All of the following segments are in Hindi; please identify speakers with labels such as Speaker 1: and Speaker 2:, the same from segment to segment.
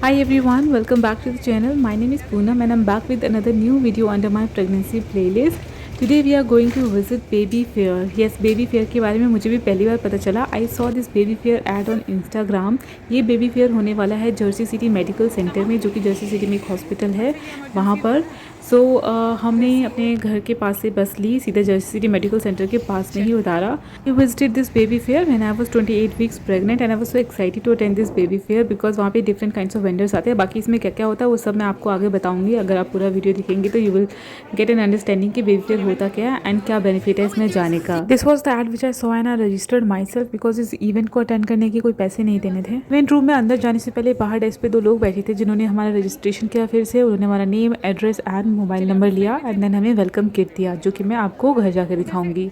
Speaker 1: Hi everyone, welcome back to the channel. My name is Poonam and I'm back with another new video under my pregnancy playlist. Today we are going to visit Baby Fair. Yes, Baby Fair के बारे में मुझे भी पहली बार पता चला. I saw this Baby Fair ad on Instagram. ये Baby Fair होने वाला है जर्सी सिटी मेडिकल सेंटर में, जो कि जर्सी सिटी में एक हॉस्पिटल है वहाँ पर. हमने अपने घर के पास से बस ली, सीधा जर्सी सिटी मेडिकल सेंटर के पास में ही उतारा. We visited this baby fair when I was 28 weeks pregnant and I was so excited to attend this baby fair because वहाँ पे different kinds of vendors आते हैं. बाकी इसमें क्या क्या होता है वो सब मैं आपको आगे बताऊंगी. अगर आप पूरा वीडियो देखेंगे तो you will get an understanding कि baby fair होता क्या है and क्या benefit है इसमें जाने का. This was the ad which I saw and I registered myself because इस event को attend करने के कोई पैसे नहीं देने थे. इवेंट रूम में अंदर जाने से पहले बाहर डेस्क पे 2 लोग बैठे थे जिन्होंने हमारा रजिस्ट्रेशन किया. फिर से उन्होंने हमारा name, address and mobile number लिया एंड देन हमें वेलकम किट दिया, जो कि मैं आपको घर जाकर दिखाऊंगी.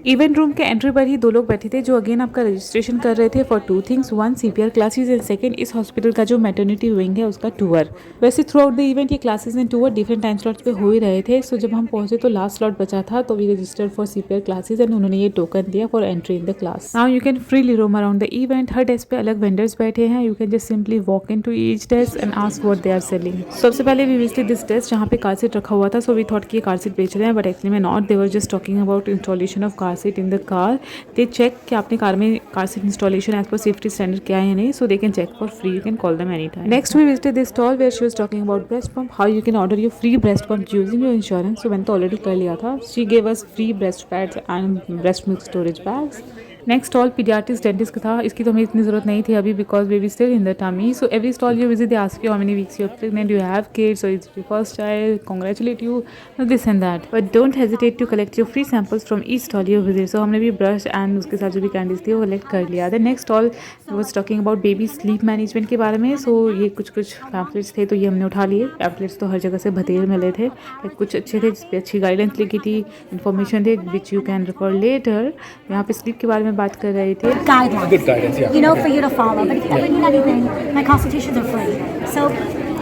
Speaker 1: इवेंट रूम के एंट्री पर ही 2 लोग बैठे थे जो अगेन आपका रजिस्ट्रेशन कर रहे थे for 2 things. 1 CPR classes and second इस हॉस्पिटल का जो मैटरनिटी विंग है उसका टूर. वैसे थ्रू आउट द इवेंट ये classes and tour different time slots पे हो ही रहे थे. सो जब हम पहुंचे तो लास्ट स्लॉट बचा था तो we registered for CPR classes and उन्होंने ये टोकन दिया for entry in the class. Now you can freely roam around the event. हर डेस्क पे अलग वेंडर्स बैठे हैं. You can just simply walk in to each desk and ask what they are selling. सबसे पहले वी विजिटेड दिस डेस्क जहाँ पे कार सीट रखा हुआ था. सो वी थॉट कि ये कार सीट बेच रहे हैं बट एक्चुअली में not. They were just talking about installation of car seat in the car. They check कि आपने कार में car seat installation as per safety standard किया है या नहीं. So they can check for free. You can call them any time. Next we visited this stall where she was talking about breast pump, how you can order your free breast pump using your insurance. So मैंने तो ऑलरेडी कर लिया था. She gave us free breast pads and breast milk storage bags. Next stall pediatrist dentist का था. इसकी तो हमें इतनी ज़रूरत नहीं थी अभी because baby still in the tummy. So every stall you visit they ask you how many weeks you are pregnant, you have kids और it's your first child, congratulate you, this and that. But don't hesitate to collect your free samples from each stall you visit. So हमने भी ब्रश एंड उसके साथ जो भी कैंडीज थी वो कलेक्ट कर लिया. The next stall was talking about baby sleep management के बारे में. सो ये कुछ पैम्पलेट्स थे तो ये हमने उठा लिए. पैम्पलेट्स तो हर जगह से भतेर मिले थे. कुछ अच्छे थे जिस पर अच्छी गाइडेंस लिखी थी, इन्फॉर्मेशन थे which you can refer later. यहाँ पे स्लीप के बारे में बात कर रहे थे.
Speaker 2: Guidelines.
Speaker 3: Good guidance, yeah.
Speaker 2: You know, for you to follow. But if you ever need anything, my consultations are free. So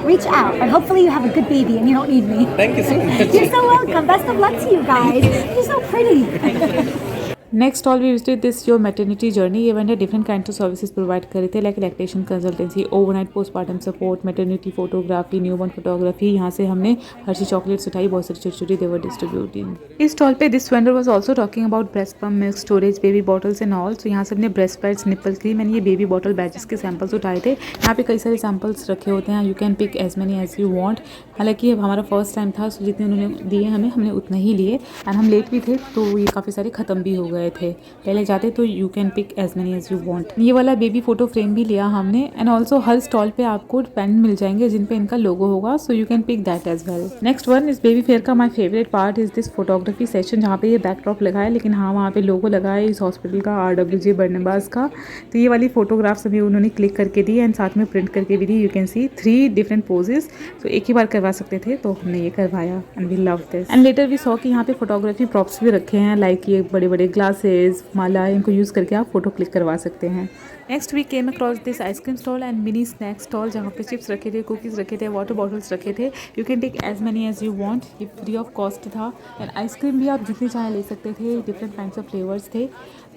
Speaker 2: reach out. But hopefully you have a good baby and you don't need me.
Speaker 3: Thank you so much.
Speaker 2: You're so welcome. Best of luck to you guys. You're so pretty.
Speaker 1: Next stall we visited this your maternity journey. ये vendor different kind of services provide कर रहे थे like lactation consultancy, overnight postpartum support, maternity photography, newborn photography. यहाँ से हमने हर्षी चॉकलेट्स उठाई, बहुत सारी छोटी छोटी देवर डिस्ट्रीब्यूटिंग. इस स्टॉल पे this vendor was also talking about breast pump, milk storage, baby bottles and all. So यहाँ से हमने breast pads, nipple cream and ये बेबी बॉटल बैचेस के सैम्पल्स उठाए थे. यहाँ पे कई सारे सैम्पल्स रखे होते हैं. You can pick as many as you want. हालांकि अब हमारा फर्स्ट टाइम था सो जितने उन्होंने दिए हमने उतना ही लिए. एंड हम लेट भी थे तो ये काफ़ी सारे ख़त्म भी हो गए थे. पहले जाते तो you can pick as many as you want. ये वाला बेबी फोटो फ्रेम भी लिया हमने. एंड ऑल्सो हर स्टॉल पे आपको पेन मिल जाएंगे जिन पे इनका लोगो होगा. So you can pick that as well. Next one इस बेबी फेयर का my favourite part is this photography session जहाँ पे ये बैकड्रॉप लगा है लेकिन हाँ वहाँ पे लोगो लगा है इस हॉस्पिटल का, RWJ बर्नबास का. तो ये वाली फोटोग्राफ्स अभी उन्होंने क्लिक करके दी एंड साथ में प्रिंट करके भी दी. You can see 3 different poses. तो एक ही बार करवा सकते थे तो हमने ये करवाया and we love this. And later we saw कि यहाँ पे फोटोग्राफी प्रॉप्स भी रखे हैं लाइक ये बड़े बड़े ग्लासेस, माला, इनको यूज़ करके आप फोटो क्लिक करवा सकते हैं. Next we came across this ice cream stall and mini snack stall जहाँ पे चिप्स रखे थे, कुकीज़ रखे थे, वाटर बॉटल्स रखे थे. You can take as many as you want. ये फ्री ऑफ कॉस्ट था. एंड आइसक्रीम भी आप जितनी चाहे ले सकते थे. डिफरेंट काइंड्स ऑफ फ्लेवर्स थे,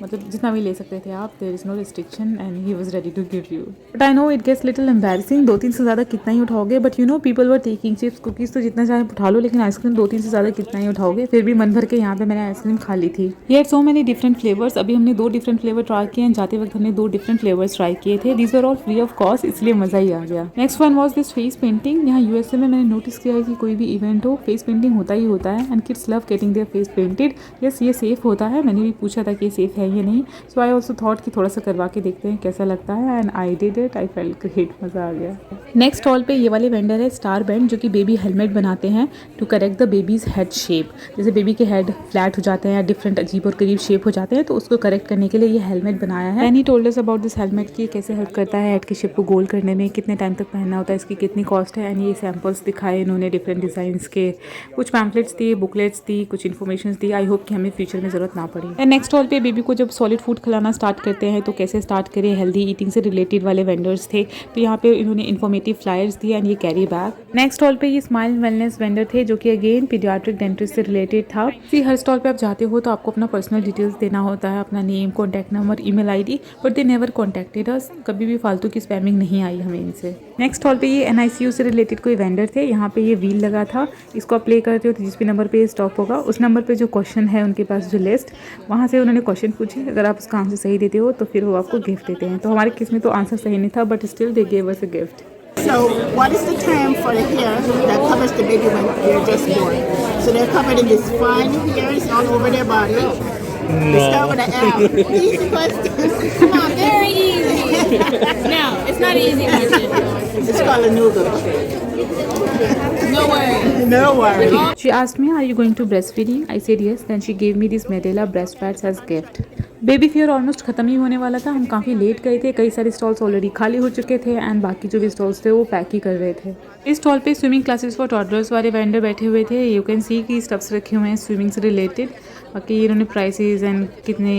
Speaker 1: मतलब जितना भी ले सकते थे आप. There is no restriction and he was ready to give you. But I know it gets little embarrassing. 2-3 से ज़्यादा कितना ही उठाओगे. But you know people were taking chips, cookies तो जितना चाहे उठा लो लेकिन आइसक्रीम 2-3 से ज़्यादा कितना ही उठाओगे. फिर भी मन भर के यहाँ पे मैंने आइसक्रीम खा ली थी. ये had so many different flavours. अभी हमने 2 डिफरेंट फ्लेवर ट्राई किए एंड जाते वक्त हमने 2 डिफरेंट फ्लेवर्स ट्राई किए थे. These are all free of cost, इसलिए मज़ा ही आ गया. Next one was this face painting. यहाँ USA में मैंने नोटिस किया है कि कोई भी इवेंट हो फेस पेंटिंग होता ही होता है. And kids love getting their face painted. Yes ये सेफ़ होता है. मैंने भी पूछा था कि ये सेफ़ है या नहीं. सो आई ऑल्सो थॉट कि थोड़ा सा करवा के देखते हैं कैसा लगता है. And I did it. I felt great, मज़ा आ गया. नेक्स्ट स्टॉल पे ये वाले वेंडर है स्टार बैंड जो कि बेबी हेलमेट बनाते हैं to correct the baby's head shape. जैसे बेबी के हेड फ्लैट हो जाते हैं, डिफरेंट अजीब और करीब शेप हो जाते हैं, तो उसको करेक्ट करने के लिए ये हेलमेट बनाया है. And he told us about this helmet कि कैसे हेल्प करता है हेड की शेप को गोल करने में, कितने टाइम तक पहनना होता है, इसकी कितनी कॉस्ट है. एंड ये सैम्पल्स दिखाए इन्होंने डिफरेंट डिज़ाइंस के. कुछ पैम्पलेट्स दिए, बुकलेट्स दी, कुछ इन्फॉर्मेशन दी. आई होप कि हमें फ्यूचर में ज़रूरत ना पड़े. एंड नेक्स्ट स्टॉल पे बेबी को जब सॉलिड फूड खिलाना स्टार्ट करते हैं तो कैसे स्टार्ट करें, हेल्दी ईटिंग से रिलेटेड वाले वेंडर्स थे. तो यहाँ पे इन्होंने इन्फॉर्मेटिव फ्लायर्स दिए एंड ये कैरी बैग. नेक्स्ट स्टॉल पे ये स्माइल वेलनेस वेंडर थे जो कि अगेन पीडियाट्रिक डेंटिस्ट से रिलेटेड था. हर स्टॉल पे आप जाते हो तो आपको अपना पर्सनल डिटेल्स देना होता है, अपना name, contact number, email ID. But they never contacted us, कभी भी फालतू की स्पैमिंग नहीं आई हमें इनसे। नेक्स्ट हॉल पे ये NICU से रिलेटेड कोई वेंडर थे। यहाँ पे ये व्हील लगा था, इसको आप प्ले करते हो तो जिस भी नंबर पे स्टॉप होगा उस नंबर पे जो क्वेश्चन है उनके पास जो लिस्ट, वहाँ से उन्होंने क्वेश्चन पूछे। अगर आप उसका आंसर सही देते हो तो फिर वो आपको गिफ्ट देते हैं। तो हमारे केस में तो आंसर सही नहीं था, but still they gave us a gift.
Speaker 3: So, what is the term for the hair that covers the baby when you're just born? So they're covered in this fine hairs all over their body. They start with an L. Easy question. Come on,
Speaker 4: Very easy. No, it's not easy question.
Speaker 3: it's called a nougat.
Speaker 4: No worries.
Speaker 3: No worries.
Speaker 1: She asked me, "Are you going to breastfeeding?" I said yes. Then she gave me this Medela breast pads as gift. Baby fair almost ख़त्म ही होने वाला था। हम काफ़ी लेट गए थे, कई सारे स्टॉल्स ऑलरेडी खाली हो चुके थे एंड बाकी जो भी स्टॉल्स थे वो पैक ही कर रहे थे। इस स्टॉल पे स्विमिंग क्लासेस फॉर टॉडलर्स वाले वेंडर बैठे हुए थे। यू कैन सी कि स्टफ्स रखे हुए हैं स्विमिंग से रिलेटेड। बाकी इन्होंने प्राइसेस एंड कितने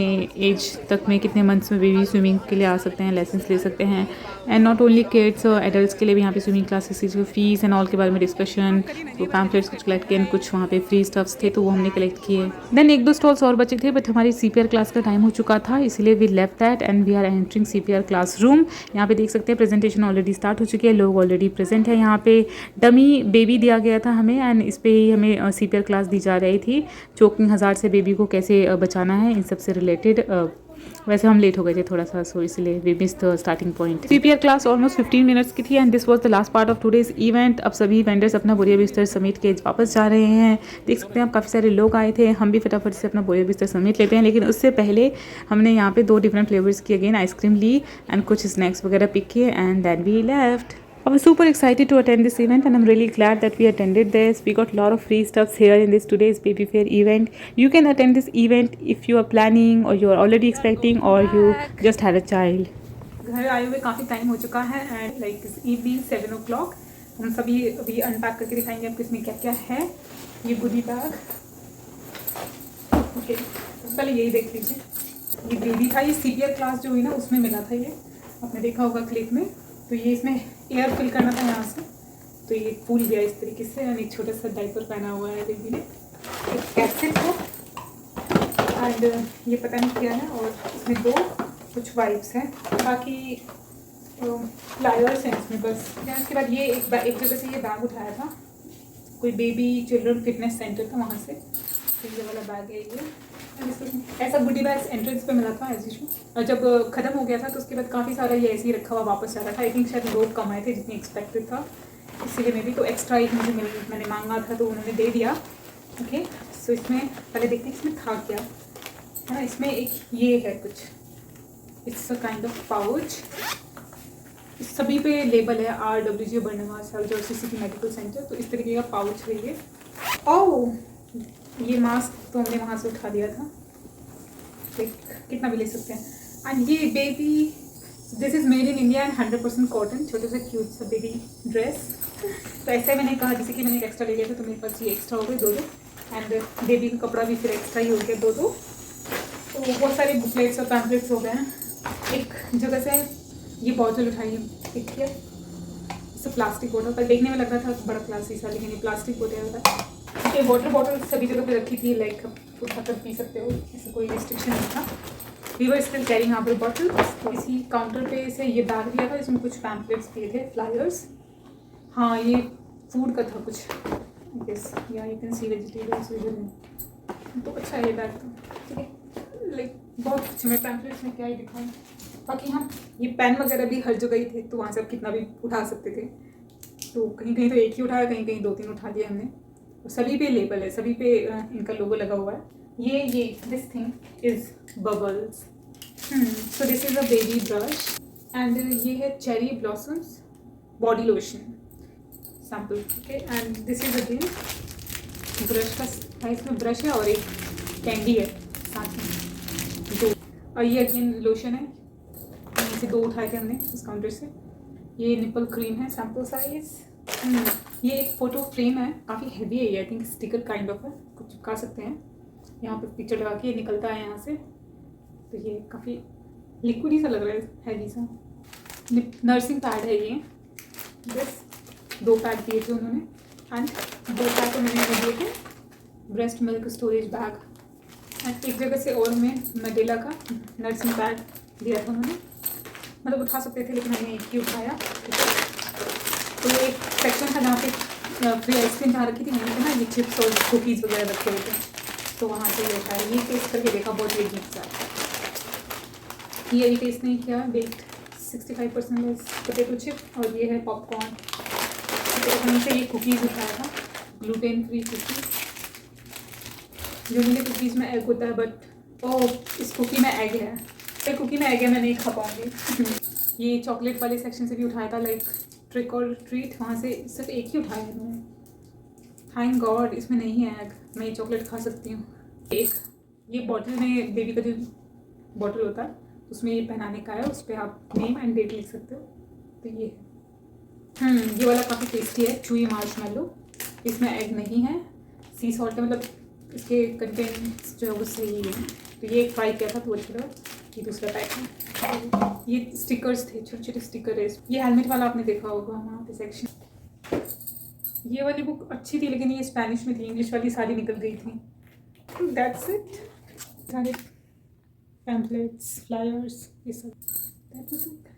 Speaker 1: एज तक में, कितने मंथ्स में बेबी स्विमिंग के लिए आ सकते हैं, लेसन्स ले सकते हैं। And not only kids, adults के लिए भी यहाँ पे स्विमिंग क्लासेस की फीस एंड ऑल के बारे में डिस्कशन। तो पैम्पलेट्स कुछ कलेक्ट किए, कुछ वहाँ पे फ्री स्टफ्स थे तो वो हमने कलेक्ट किए। देन एक दो स्टॉल्स और बचे थे, बट हमारी CPR क्लास का टाइम हो चुका था, इसलिए we left that and we are entering CPR classroom. यहाँ पे देख सकते हैं प्रेजेंटेशन ऑलरेडी स्टार्ट हो चुकी है, लोग ऑलरेडी प्रेजेंट है। यहाँ पे डमी बेबी दिया गया था हमें एंड इस पे ही हमें CPR क्लास दी जा रही थी। चोकिंग हज़ार से बेबी को कैसे बचाना है, इन सब से रिलेटेड। वैसे हम लेट हो गए थे थोड़ा सा, सो इसलिए we miss the starting point. CPR class almost 15 minutes की थी and this was the last part of today's event. अब सभी वेंडर्स अपना बोरिया बिस्तर समेट के वापस जा रहे हैं। देख सकते हैं आप काफ़ी सारे लोग आए थे, हम भी फटाफट से अपना बोरिया बिस्तर समेट लेते हैं। लेकिन उससे पहले हमने यहाँ पे 2 डिफरेंट फ्लेवर्स की अगेन आइसक्रीम ली एंड कुछ स्नैक्स वगैरह पिक किए and then we left. I was super excited to attend this event and I'm really glad that we attended this. We got a lot of free stuffs here in this today's baby fair event. You can attend this event if you are planning or you are already expecting or you just had a child. घर आए हुए काफ़ी टाइम हो चुका है एंड लाइक इवनिंग 7 o'clock। हम सभी अभी अनपैक करके दिखाएंगे आपको इसमें क्या क्या है। ये गोदी बैग, ओके, पहले यही देख लीजिए। ये बेबी था, ये CPR क्लास जो हुई ना उसमें मिला था ये, आपने देखा होगा क्लिप में। तो ये इसमें एयर फिल करना था यहाँ से, तो ये फूल गया इस तरीके से एंड एक छोटा सा डाइपर पहना हुआ है बेबी ने। एक कैसेट है एंड ये पता नहीं क्या है, और इसमें 2 कुछ वाइप्स हैं, बाकी फ्लायर्स हैं इसमें बस। उसके बाद ये एक जगह से ये बैग उठाया था, कोई बेबी चिल्ड्रन फिटनेस सेंटर था वहाँ से, तो ये वाला बैग है ये। ऐसा गुडी बैग एंट्रेंस पे मिला था एज यूजुअल, और जब ख़त्म हो गया था तो उसके बाद काफ़ी सारा ये ऐसे ही रखा हुआ वापस जा रहा था। आई थिंक शायद लोग कम आए थे जितनी एक्सपेक्टेड था, इसीलिए मैं भी तो एक्स्ट्रा एक मैंने मांगा था तो उन्होंने दे दिया। ओके, सो इसमें पहले देखते हैं इसमें था क्या है ना। इसमें एक ये है कुछ, it's a kind of pouch. इस सभी पे लेबल है RWG Barnwal south Jersey city medical centre, तो इस तरीके का पाउच है ये। ओह, ये मास्क तो हमने वहाँ से उठा दिया था, कितना भी ले सकते हैं। एंड ये baby, this is made in India and 100% cotton, छोटे से क्यूट सा बेबी ड्रेस। तो ऐसे मैंने कहा, जैसे कि मैंने एक एक्स्ट्रा ले लिया था तो मेरे पास ये एक्स्ट्रा हो गए 2 एंड बेबी का कपड़ा भी फिर एक्स्ट्रा ही हो गया 2। तो बहुत सारे बुकलेट्स और पैम्पलेट्स हो गए हैं। एक जगह से ये बॉटल उठाई पिक किया, इससे प्लास्टिक बॉटल, पर देखने में लग रहा था बड़ा क्लासी सा, लेकिन ये प्लास्टिक बॉटल होता है। ये वाटर बॉटल सभी जगह पे रखी थी, लाइक उठाकर पी सकते हो, ऐसा कोई रिस्ट्रिक्शन नहीं था। We were still carrying our bottle. इसी काउंटर पे से ये बैग दिया था, इसमें कुछ पैम्पलेट्स दिए थे, फ्लायर्स। हाँ, ये फूड का था कुछ, यस, या you can C vegetables usually. तो अच्छा है ये बैग, तो ठीक है, लाइक बहुत अच्छे। मैं पैम्पलेट्स में क्या ही दिखाऊँ। बाकी हाँ, ये पेन वगैरह भी हर जगह ही थे, तो वहाँ से आप कितना भी उठा सकते थे। तो कहीं कहीं तो एक ही उठाया, कहीं कहीं 2-3 उठा दिए हमने। सभी पे लेबल है, सभी पे इनका लोगो लगा हुआ है। ये this thing is bubbles. So this is a baby brush and ये है cherry blossoms body lotion sample, okay. And this is again brush का, इसमें ब्रश है और एक कैंडी है साथ में 2, और ये अगेन लोशन है। यहीं से 2 उठाए थे हमने इस काउंटर से। ये निपल क्रीम है सैम्पल साइज़। ये एक फ़ोटो फ्रेम है, काफ़ी हैवी है ये, I think sticker kind of है, कुछ चिपका सकते हैं। यहाँ पे पिक्चर लगा के ये निकलता है यहाँ से, तो ये काफ़ी लिक्विड ही सा लग रहा है, हैवी सा। नर्सिंग पैड है ये, बस 2 पैड दिए थे उन्होंने एंड 2 पैड तो मैंने दिए थे breast milk storage bag. And एक जगह से और में मेडेला का नर्सिंग पैड दिया था उन्होंने। मतलब उठा सकते थे, लेकिन हमने एक ही उठाया। तो एक सेक्शन था जहाँ पे फ्री आइसक्रीम जहाँ रखी थी, वहीं पे ना ये चिप्स और कुकीज़ वगैरह रखे हुए थे, तो वहाँ से ये उठाया। ये टेस्ट करके देखा, बहुत ये अजीब सा। ये अभी टेस्ट नहीं किया। बेक्ड 65% पोटैटो चिप, और ये है पॉपकॉर्न। तो वहीं से ये कुकीज़ उठाया था, ग्लूटेन फ्री कुकीज़। जो मेरे कुकीज़ में एग होता है, बट इस कुकी में एग है, ये कुकी में एग है, मैं नहीं खा पाऊँगी। ये चॉकलेट वाले सेक्शन से भी उठाया था, लाइक ट्रिक और ट्रीट, वहाँ से सिर्फ एक ही उठाया है मैंने। थैंक गॉड इसमें नहीं है एग, मैं ये चॉकलेट खा सकती हूँ। एक ये बॉटल में बेबी का जो बॉटल होता है उसमें ये पहनाने का है, उस पर आप नेम एंड डेट लिख सकते हो। तो ये ये वाला काफ़ी टेस्टी है, चूई मार्शमैलो। इसमें एग नहीं है, सी सॉल्ट है, मतलब इसके कंटेंट्स जो है वो सही है। तो ये एक फ्राई किया था तो अच्छा लगा। ये दूसरा पैक है। ये स्टिकर्स थे, छोटे छोटे स्टिकर है। ये हेलमेट वाला आपने देखा होगा वहाँ पे सेक्शन। ये वाली बुक अच्छी थी, लेकिन ये स्पेनिश में थी, इंग्लिश वाली सारी निकल गई थी। That's it. सारे पैम्पलेट्स, फ्लायर्स, ये सब। That's it.